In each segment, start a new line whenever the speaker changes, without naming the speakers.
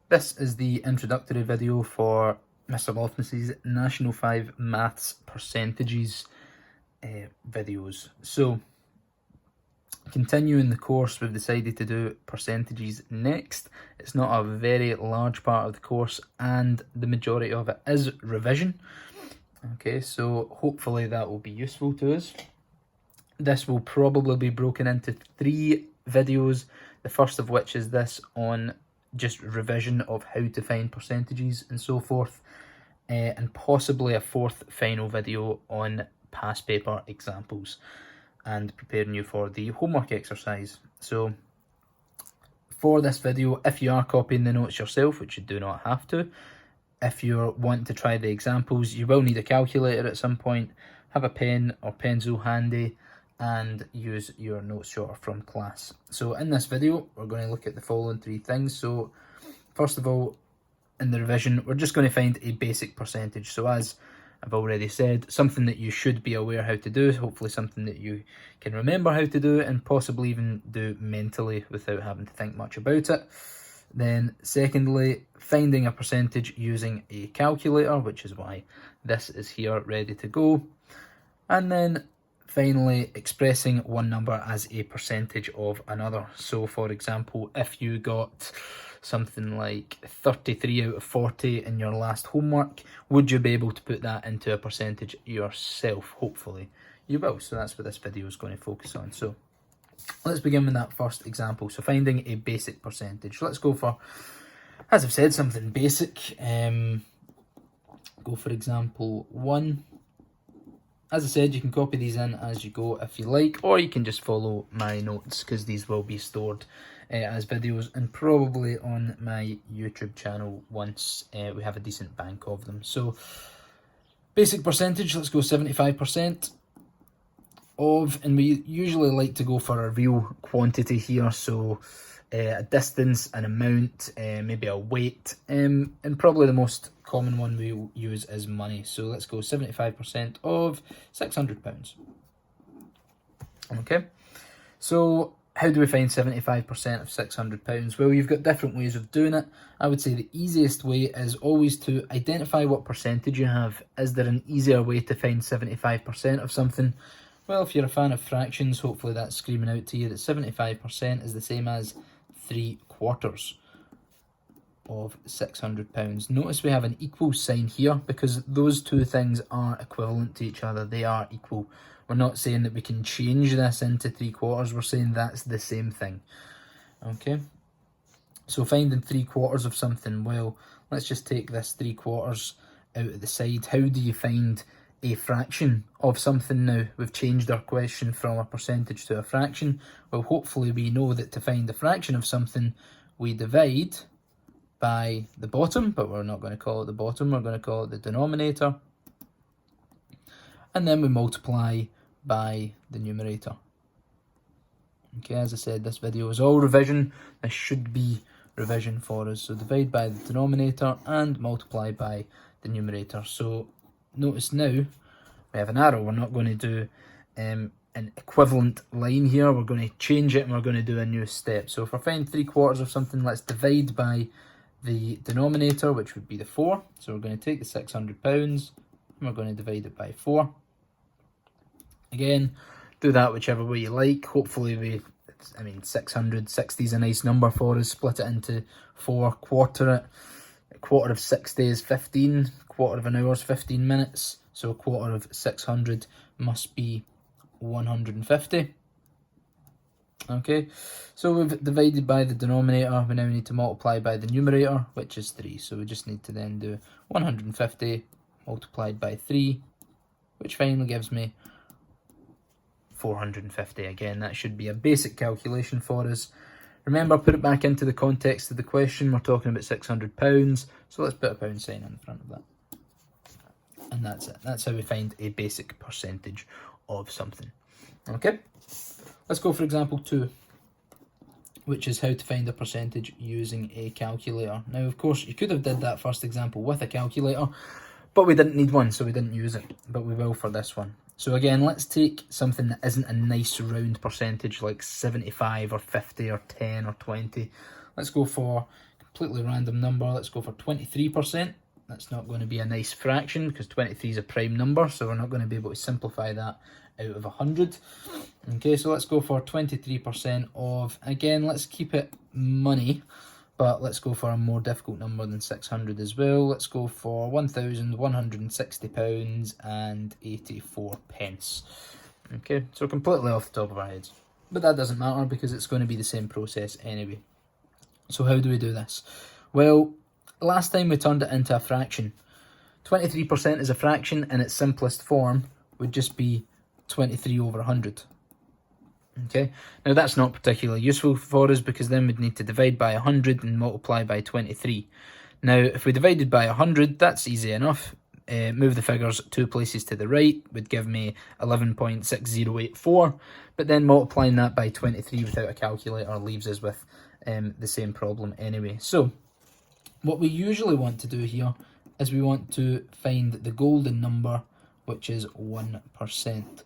This is the introductory video for Mr. Loftus's National 5 Maths Percentages videos. So, continuing the course, we've decided to do percentages next. It's not a very large part of the course and the majority of it is revision. Okay, so hopefully that will be useful to us. This will probably be broken into 3 videos, the first of which is this on just revision of how to find percentages and so forth, and possibly a 4th final video on past paper examples and preparing you for the homework exercise. So for this video, if you are copying the notes yourself, which you do not have to, if you're wanting to try the examples, you will need a calculator at some point. Have a pen or pencil handy and use your notes jot from class. So in this video, we're going to look at the following 3 things. So first of all, in the revision, we're just going to find a basic percentage. So as I've already said, something that you should be aware how to do, hopefully something that you can remember how to do and possibly even do mentally without having to think much about it. Then secondly, finding a percentage using a calculator, which is why this is here ready to go. And then finally, expressing one number as a percentage of another. So for example, if you got something like 33 out of 40 in your last homework, would you be able to put that into a percentage yourself? Hopefully you will. So that's what this video is going to focus on. So let's begin with that first example. So finding a basic percentage. Let's go for, as I've said, something basic. Go for example 1. As I said, you can copy these in as you go if you like, or you can just follow my notes because these will be stored as videos and probably on my YouTube channel once we have a decent bank of them. So basic percentage, let's go 75% of, and we usually like to go for a real quantity here, so a distance, an amount, maybe a weight, and probably the most common one we use is money. So let's go 75% of £600. Okay, so how do we find 75% of £600? Well, you've got different ways of doing it. I would say the easiest way is always to identify what percentage you have. Is there an easier way to find 75% of something? Well, if you're a fan of fractions, hopefully that's screaming out to you that 75% is the same as 3/4 of £600. Notice we have an equal sign here because those two things are equivalent to each other. They are equal. We're not saying that we can change this into 3/4. We're saying that's the same thing. Okay. So finding 3/4 of something, well, let's just take this 3/4 out of the side. How do you find a fraction of something now? We've changed our question from a percentage to a fraction. Well, hopefully we know that to find the fraction of something, we divide by the bottom, but we're not going to call it the bottom, we're going to call it the denominator. And then we multiply by the numerator. Okay, as I said, this video is all revision. This should be revision for us. So divide by the denominator and multiply by the numerator. So notice now we have an arrow. We're not going to do an equivalent line here. We're going to change it and we're going to do a new step. So if I find 3/4 of something, let's divide by the denominator, which would be the 4. So we're going to take the £600 and we're going to divide it by 4. Again, do that whichever way you like. Hopefully 660 is a nice number for us. Split it into 4, quarter it. A quarter of 60 is 15. Quarter of an hour is 15 minutes. So a quarter of 600 must be 150. Okay, so we've divided by the denominator. We now need to multiply by the numerator, which is 3. So we just need to then do 150 multiplied by 3, which finally gives me 450. Again, that should be a basic calculation for us. Remember, put it back into the context of the question. We're talking about £600, so let's put a pound sign in front of that. And that's it. That's how we find a basic percentage of something. Okay, let's go for example 2, which is how to find a percentage using a calculator. Now, of course, you could have did that first example with a calculator, but we didn't need one, so we didn't use it, but we will for this one. So again, let's take something that isn't a nice round percentage like 75 or 50 or 10 or 20. Let's go for completely random number. Let's go for 23%. That's not going to be a nice fraction because 23 is a prime number, so we're not going to be able to simplify that out of 100. Okay, so let's go for 23% of, again, let's keep it money, but let's go for a more difficult number than 600 as well. Let's go for £1,160 and 84 pence. Okay, so completely off the top of our heads. But that doesn't matter because it's going to be the same process anyway. So how do we do this? Well, last time we turned it into a fraction. 23% is a fraction in its simplest form would just be 23 over 100. Okay, now that's not particularly useful for us because then we'd need to divide by 100 and multiply by 23. Now, if we divided by 100, that's easy enough. Move the figures 2 places to the right would give me 11.6084, but then multiplying that by 23 without a calculator leaves us with the same problem anyway. So, what we usually want to do here is we want to find the golden number, which is 1%.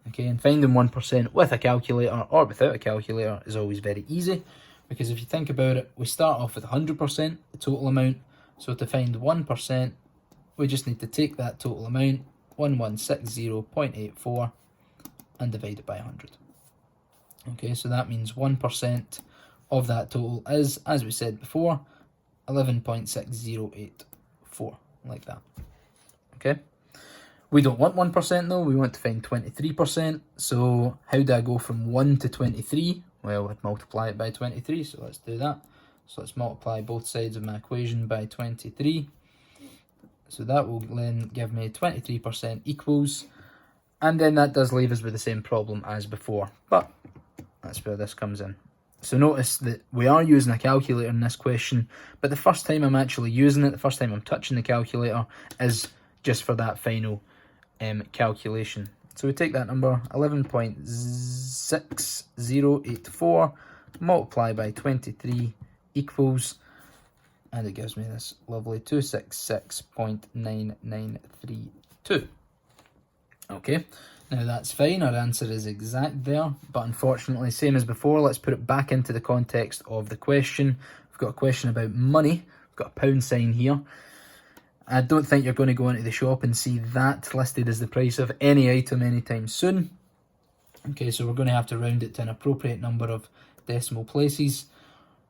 Okay, and finding 1% with a calculator or without a calculator is always very easy, because if you think about it, we start off with 100%, the total amount. So to find 1%, we just need to take that total amount, 1160.84, and divide it by 100. Okay, so that means 1% of that total is, as we said before, 11.6084, like that. Okay. We don't want 1% though, we want to find 23%. So how do I go from 1 to 23? Well, I'd multiply it by 23, so let's do that. So let's multiply both sides of my equation by 23. So that will then give me 23% equals, and then that does leave us with the same problem as before, but that's where this comes in. So notice that we are using a calculator in this question, but the first time I'm actually using it, the first time I'm touching the calculator, is just for that final calculation. So we take that number, 11.6084, multiply by 23 equals, and it gives me this lovely 266.9932. Okay, now that's fine, our answer is exact there, but unfortunately, same as before, let's put it back into the context of the question. We've got a question about money, we've got a pound sign here. I don't think you're going to go into the shop and see that listed as the price of any item anytime soon. Okay, so we're going to have to round it to an appropriate number of decimal places.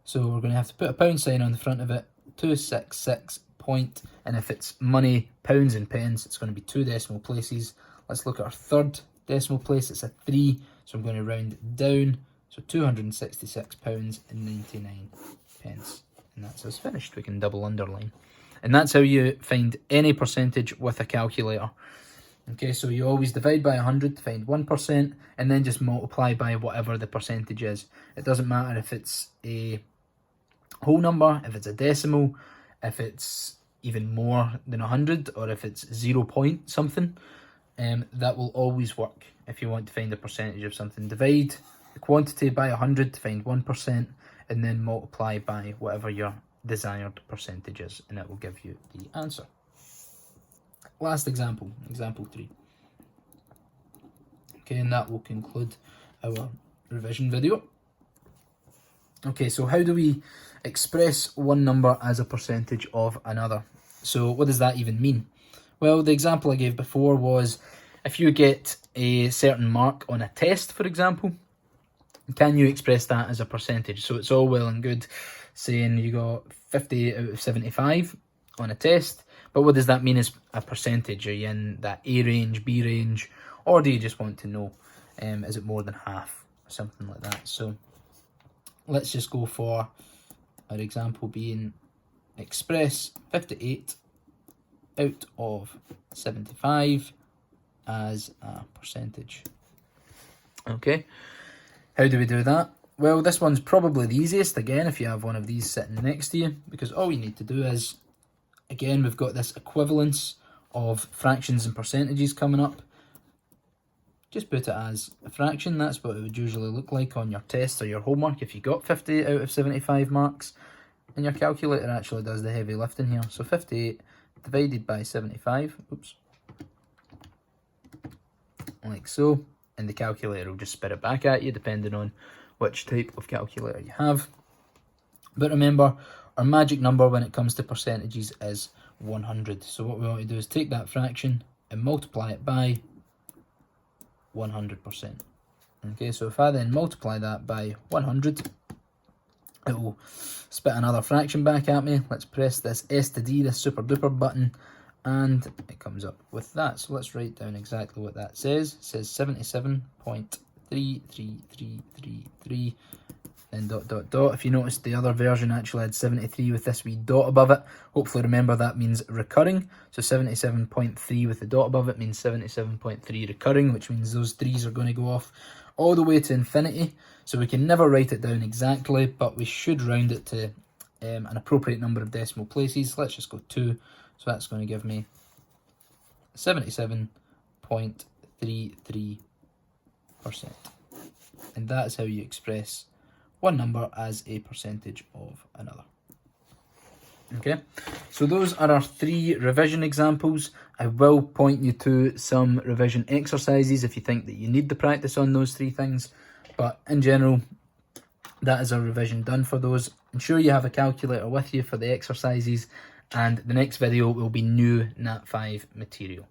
So we're going to have to put a pound sign on the front of it, 266 point, and if it's money, pounds and pence, it's going to be 2 decimal places. Let's look at our third decimal place, it's a 3, so I'm going to round it down, so £266.99. And that's us finished, we can double underline. And that's how you find any percentage with a calculator. Okay, so you always divide by 100 to find 1%, and then just multiply by whatever the percentage is. It doesn't matter if it's a whole number, if it's a decimal, if it's even more than 100, or if it's 0 point something. That will always work if you want to find a percentage of something. Divide the quantity by 100 to find 1%, and then multiply by whatever your desired percentages, and it will give you the answer. Last example, example 3. Okay, and that will conclude our revision video. Okay, so how do we express one number as a percentage of another? So what does that even mean? Well, the example I gave before was if you get a certain mark on a test, for example, can you express that as a percentage? So it's all well and good saying you got 50 out of 75 on a test, but what does that mean as a percentage? Are you in that A range, B range, or do you just want to know, is it more than half, or something like that? So let's just go for our example being express 58 out of 75 as a percentage. Okay, how do we do that? Well, this one's probably the easiest, again, if you have one of these sitting next to you, because all you need to do is, again, we've got this equivalence of fractions and percentages coming up. Just put it as a fraction. That's what it would usually look like on your test or your homework if you got 50 out of 75 marks. And your calculator actually does the heavy lifting here. So 58 divided by 75, oops, like so. And the calculator will just spit it back at you depending on which type of calculator you have. But remember, our magic number when it comes to percentages is 100. So what we want to do is take that fraction and multiply it by 100%. Okay, so if I then multiply that by 100, it will spit another fraction back at me. Let's press this S to D, this super duper button, and it comes up with that. So let's write down exactly what that says. It says 77.33333, then dot dot dot. If you noticed, the other version actually had 73 with this wee dot above it. Hopefully remember that means recurring. So 77.3 with the dot above it means 77.3 recurring, which means those 3's are going to go off all the way to infinity. So we can never write it down exactly, but we should round it to an appropriate number of decimal places. Let's just go 2. So that's going to give me 77.33%. And that is how you express one number as a percentage of another. Okay, so those are our 3 revision examples. I will point you to some revision exercises if you think that you need the practice on those 3 things. But in general, that is our revision done for those. Ensure you have a calculator with you for the exercises, and the next video will be new Nat 5 material.